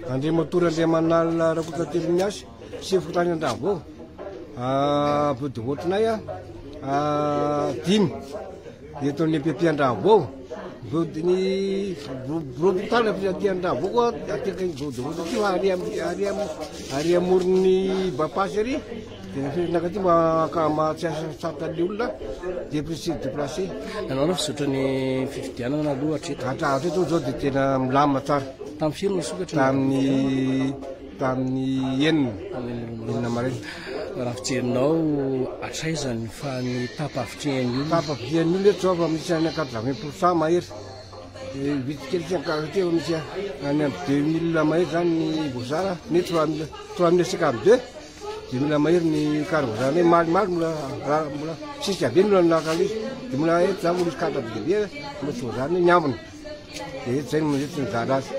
Andriamatory Andriamanalina Rakotoatelo Miasy sy Fotany Andravo Body Ohatrinay 5 eto amin'ny PP Andravo Bodiny Brobotany aty Andravo koa aty Body Ohatry ary amorony Bapasy ary nakaty mahatsiasa satany olona dépressé déplacé. Anao na fizotrany fifidianana aloha hatreto? Hatreto zao dia tena milamina tsara. Tamin'ny firy no sokatra? Tamin'ny enina maraina. Raha fijerinao atraizany fa ny tapavitrihan'ny olona? Tapavitrihan'ny olona eto zao fa misy any 80% mahery. Vitikely sy misy any amin'ny 2000 mahery zany ny voasara. Ny 3952 2000 mahery ny karazany hoe malimaly mbola sisy avy ny olona nakala izy. Dia mbola eto zany mbola misy 4 be mbola tsy voazany ny ambiny. Dia eto zay no mety ny zara azy.